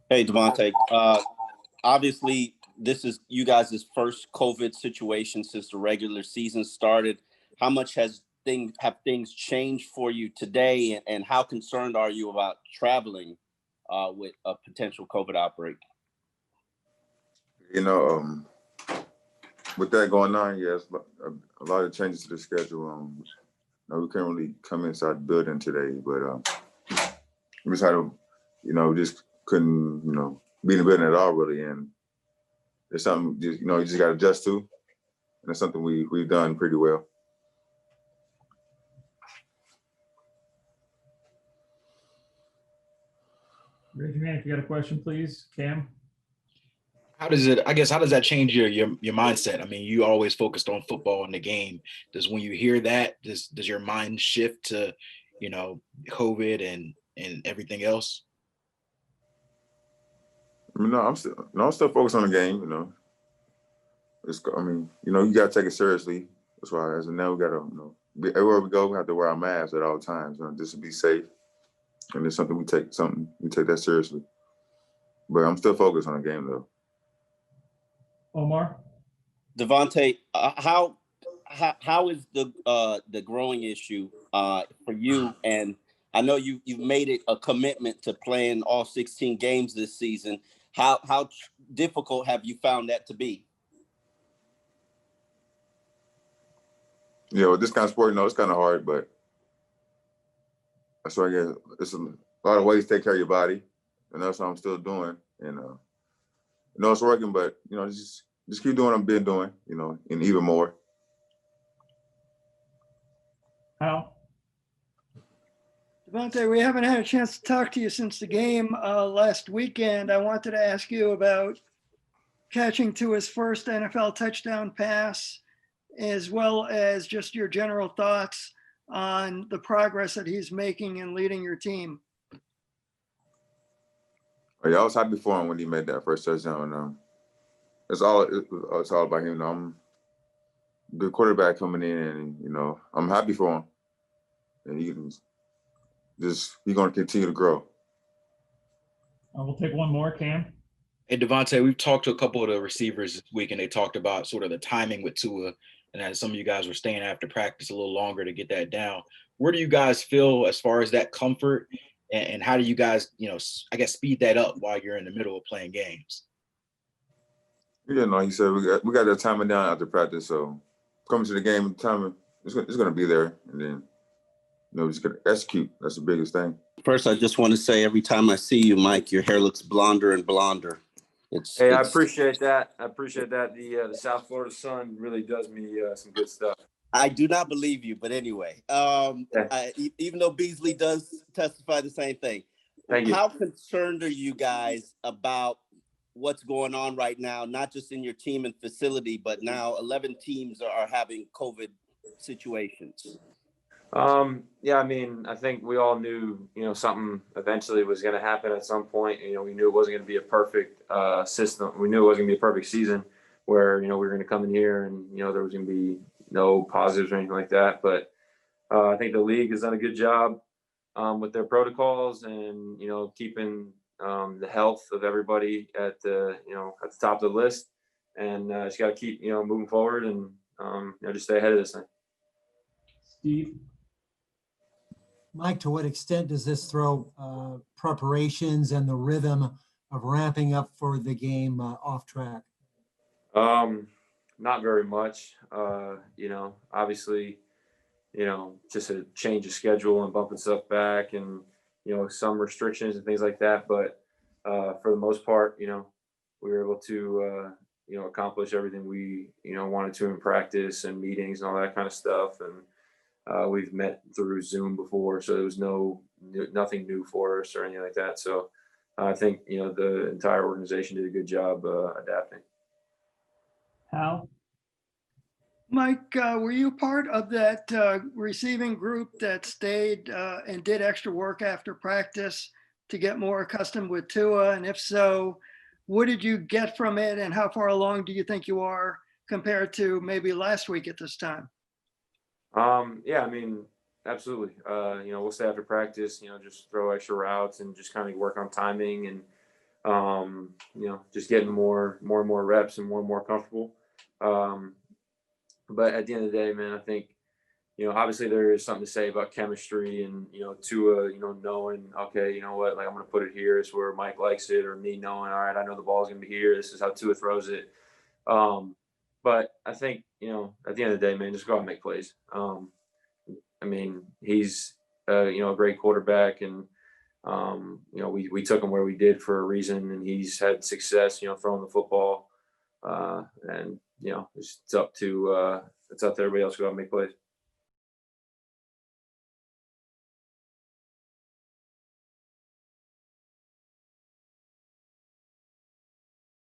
Hey, DeVante. Obviously, this is you guys' first COVID situation since the regular season started. How much have things changed for you today, and how concerned are you about traveling with a potential COVID outbreak? You know, with that going on, yes, a lot of changes to the schedule. We couldn't really come inside the building today, but we just had to, just couldn't, be in the building at all really. And it's something you just got to adjust to, and it's something we've done pretty well. Raise your hand if you got a question, please, Cam. How does that change your mindset? I mean, you always focused on football and the game. Does when you hear that, does your mind shift to, COVID and everything else? No, I'm still focused on the game. You got to take it seriously. That's why, as of now, we got to, everywhere we go, we have to wear our masks at all times, just to be safe. And it's something we take that seriously. But I'm still focused on the game, though. Omar? DeVante, how is the growing issue for you? And I know you've made it a commitment to playing all 16 games this season. How difficult have you found that to be? Yeah, with this kind of sport, it's kind of hard, but that's why I guess it's a lot of ways to take care of your body, and that's what I'm still doing. And it's working, but just keep doing what I've been doing, and even more. How? DeVante, we haven't had a chance to talk to you since the game last weekend. I wanted to ask you about catching to his first NFL touchdown pass, as well as just your general thoughts on the progress that he's making in leading your team. Yeah, I was happy for him when he made that first touchdown. It's all about him. I'm the quarterback coming in, and I'm happy for him, and he's going to continue to grow. We'll take one more, Cam. Hey, DeVante, we've talked to a couple of the receivers this week, and they talked about sort of the timing with Tua, and that some of you guys were staying after practice a little longer to get that down. Where do you guys feel as far as that comfort, and how do you guys, speed that up while you're in the middle of playing games? Yeah, no, he said we got that timing down after practice, so coming to the game, the timing it's going to be there, and then we just got to execute. That's the biggest thing. First, I just want to say every time I see you, Mike, your hair looks blonder and blonder. I appreciate that. The South Florida sun really does me some good stuff. I do not believe you, but anyway, even though Beasley does testify the same thing. Thank you. How concerned are you guys about what's going on right now, not just in your team and facility, but now 11 teams are having COVID situations? I think we all knew, something eventually was going to happen at some point. We knew it wasn't going to be a perfect system. We knew it wasn't going to be a perfect season where, we were going to come in here and, there was going to be no positives or anything like that. But I think the league has done a good job with their protocols and, keeping the health of everybody at the top of the list. And just got to keep, moving forward and, just stay ahead of this thing. Steve? Mike, to what extent does this throw preparations and the rhythm of ramping up for the game off track? Not very much. Obviously, just a change of schedule and bumping stuff back and, some restrictions and things like that. But for the most part, we were able to, accomplish everything we, wanted to in practice and meetings and all that kind of stuff. And we've met through Zoom before, so there was nothing new for us or anything like that. So I think, the entire organization did a good job adapting. Hal? Mike, were you part of that receiving group that stayed and did extra work after practice to get more accustomed with Tua? And if so, what did you get from it, and how far along do you think you are compared to maybe last week at this time? Absolutely. We'll stay after practice, just throw extra routes and just kind of work on timing. And, just getting more and more reps and more comfortable. But at the end of the day, man, I think, obviously there is something to say about chemistry and, Tua, knowing, okay, you know what, like I'm going to put it here is where Mike likes it, or me knowing, all right, I know the ball's going to be here. This is how Tua throws it. But I think, at the end of the day, man, just go out and make plays. He's, a great quarterback, and, we took him where we did for a reason, and he's had success, throwing the football. And, it's up to everybody else to go out and make plays.